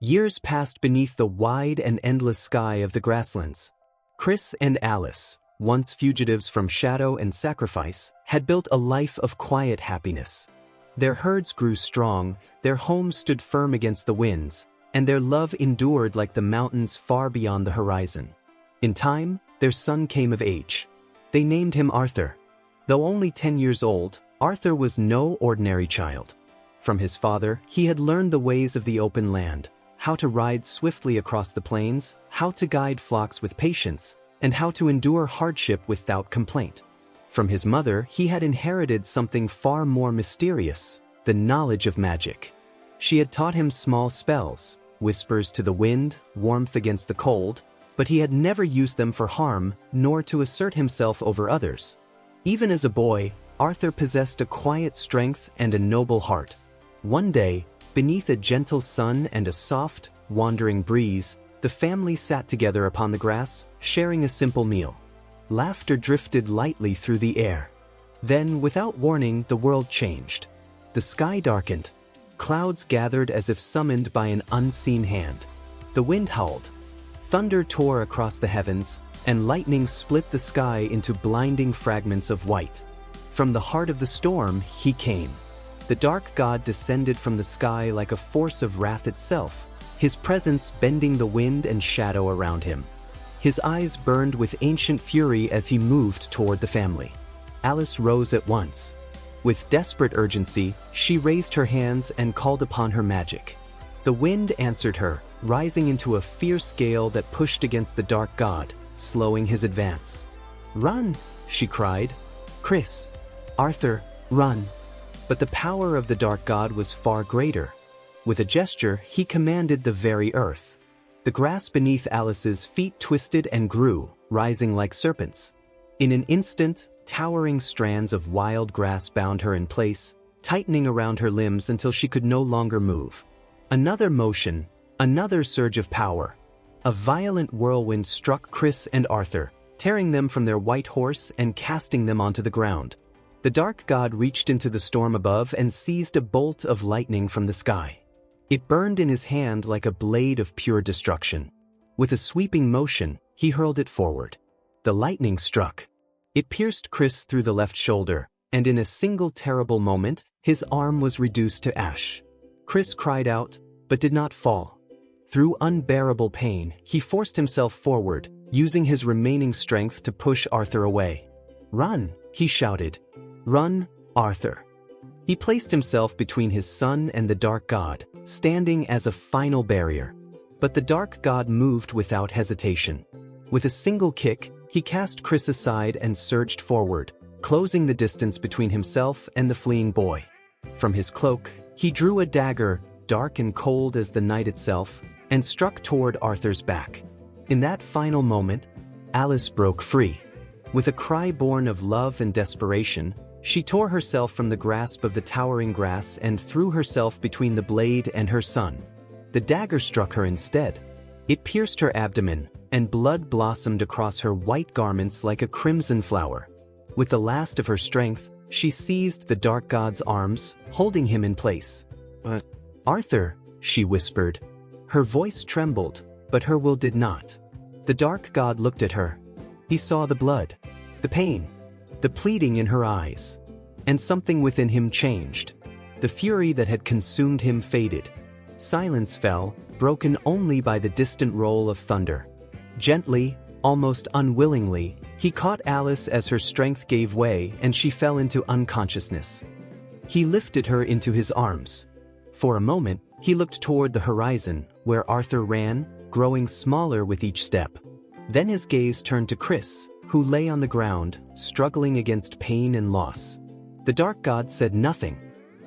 Years passed beneath the wide and endless sky of the grasslands. Chris and Alice, once fugitives from shadow and sacrifice, had built a life of quiet happiness. Their herds grew strong, their homes stood firm against the winds, and their love endured like the mountains far beyond the horizon. In time, their son came of age. They named him Arthur. Though only 10 years old, Arthur was no ordinary child. From his father, he had learned the ways of the open land, how to ride swiftly across the plains, how to guide flocks with patience, and how to endure hardship without complaint. From his mother, he had inherited something far more mysterious, the knowledge of magic. She had taught him small spells, whispers to the wind, warmth against the cold, but he had never used them for harm, nor to assert himself over others. Even as a boy, Arthur possessed a quiet strength and a noble heart. One day, beneath a gentle sun and a soft, wandering breeze, the family sat together upon the grass, sharing a simple meal. Laughter drifted lightly through the air. Then, without warning, the world changed. The sky darkened. Clouds gathered as if summoned by an unseen hand. The wind howled. Thunder tore across the heavens, and lightning split the sky into blinding fragments of white. From the heart of the storm, he came. The dark god descended from the sky like a force of wrath itself, his presence bending the wind and shadow around him. His eyes burned with ancient fury as he moved toward the family. Alice rose at once. With desperate urgency, she raised her hands and called upon her magic. The wind answered her, rising into a fierce gale that pushed against the dark god, slowing his advance. "Run!" she cried. "Chris, Arthur, run!" But the power of the dark god was far greater. With a gesture, he commanded the very earth. The grass beneath Alice's feet twisted and grew, rising like serpents. In an instant, towering strands of wild grass bound her in place, tightening around her limbs until she could no longer move. Another motion, another surge of power. A violent whirlwind struck Chris and Arthur, tearing them from their white horse and casting them onto the ground. The dark god reached into the storm above and seized a bolt of lightning from the sky. It burned in his hand like a blade of pure destruction. With a sweeping motion, he hurled it forward. The lightning struck. It pierced Chris through the left shoulder, and in a single terrible moment, his arm was reduced to ash. Chris cried out, but did not fall. Through unbearable pain, he forced himself forward, using his remaining strength to push Arthur away. "Run!" he shouted. "Run, Arthur." He placed himself between his son and the dark god, standing as a final barrier. But the dark god moved without hesitation. With a single kick, he cast Chris aside and surged forward, closing the distance between himself and the fleeing boy. From his cloak, he drew a dagger, dark and cold as the night itself, and struck toward Arthur's back. In that final moment, Alice broke free. With a cry born of love and desperation, she tore herself from the grasp of the towering grass and threw herself between the blade and her son. The dagger struck her instead. It pierced her abdomen, and blood blossomed across her white garments like a crimson flower. With the last of her strength, she seized the dark god's arms, holding him in place. "Arthur," she whispered. Her voice trembled, but her will did not. The dark god looked at her. He saw the blood, the pain, the pleading in her eyes. And something within him changed. The fury that had consumed him faded. Silence fell, broken only by the distant roll of thunder. Gently, almost unwillingly, he caught Alice as her strength gave way and she fell into unconsciousness. He lifted her into his arms. For a moment, he looked toward the horizon, where Arthur ran, growing smaller with each step. Then his gaze turned to Chris, who lay on the ground, struggling against pain and loss. The dark god said nothing.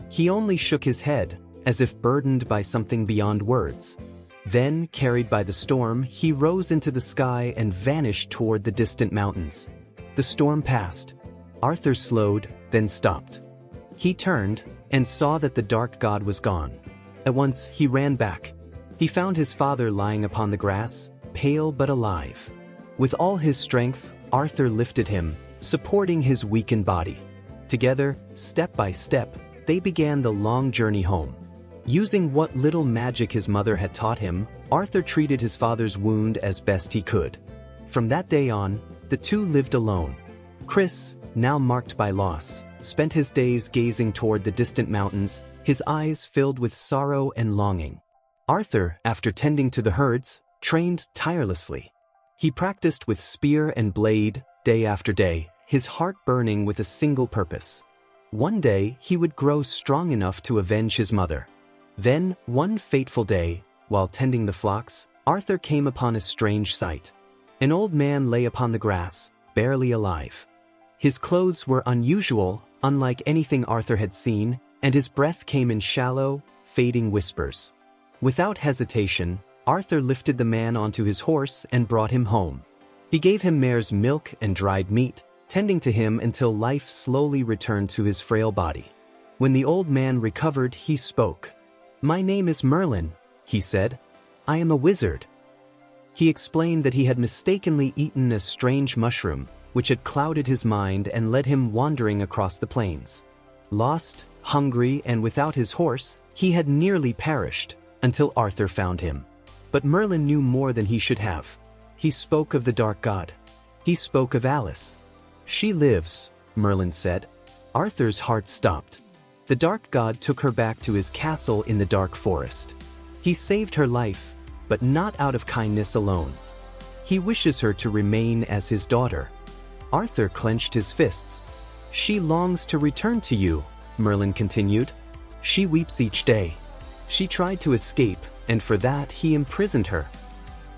He only shook his head, as if burdened by something beyond words. Then, carried by the storm, he rose into the sky and vanished toward the distant mountains. The storm passed. Arthur slowed, then stopped. He turned, and saw that the dark god was gone. At once, he ran back. He found his father lying upon the grass, pale but alive. With all his strength, Arthur lifted him, supporting his weakened body. Together, step by step, they began the long journey home. Using what little magic his mother had taught him, Arthur treated his father's wound as best he could. From that day on, the two lived alone. Chris, now marked by loss, spent his days gazing toward the distant mountains, his eyes filled with sorrow and longing. Arthur, after tending to the herds, trained tirelessly. He practiced with spear and blade, day after day, his heart burning with a single purpose. One day, he would grow strong enough to avenge his mother. Then, one fateful day, while tending the flocks, Arthur came upon a strange sight. An old man lay upon the grass, barely alive. His clothes were unusual, unlike anything Arthur had seen, and his breath came in shallow, fading whispers. Without hesitation, Arthur lifted the man onto his horse and brought him home. He gave him mare's milk and dried meat, tending to him until life slowly returned to his frail body. When the old man recovered, he spoke. "My name is Merlin," he said. "I am a wizard." He explained that he had mistakenly eaten a strange mushroom, which had clouded his mind and led him wandering across the plains. Lost, hungry, and without his horse, he had nearly perished, until Arthur found him. But Merlin knew more than he should have. He spoke of the dark god. He spoke of Alice. "She lives," Merlin said. Arthur's heart stopped. The dark god took her back to his castle in the dark forest. He saved her life, but not out of kindness alone. He wishes her to remain as his daughter. Arthur clenched his fists. "She longs to return to you," Merlin continued. "She weeps each day. She tried to escape, and for that he imprisoned her.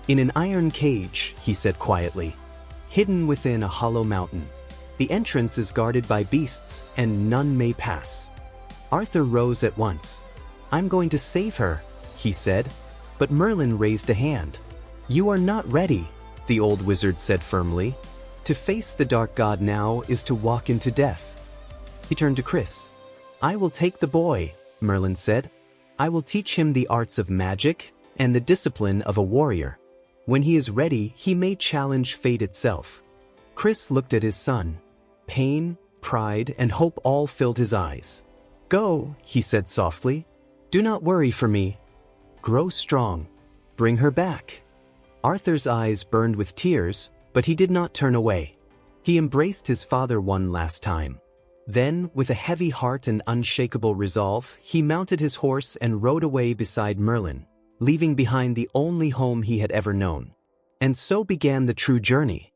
In an iron cage," he said quietly, "hidden within a hollow mountain. The entrance is guarded by beasts, and none may pass." Arthur rose at once. "I'm going to save her," he said. But Merlin raised a hand. "You are not ready," the old wizard said firmly. "To face the dark god now is to walk into death." He turned to Chris. "I will take the boy," Merlin said. "I will teach him the arts of magic and the discipline of a warrior. When he is ready, he may challenge fate itself." Chris looked at his son. Pain, pride, and hope all filled his eyes. "Go," he said softly. "Do not worry for me. Grow strong. Bring her back." Arthur's eyes burned with tears, but he did not turn away. He embraced his father one last time. Then, with a heavy heart and unshakable resolve, he mounted his horse and rode away beside Merlin, leaving behind the only home he had ever known. And so began the true journey.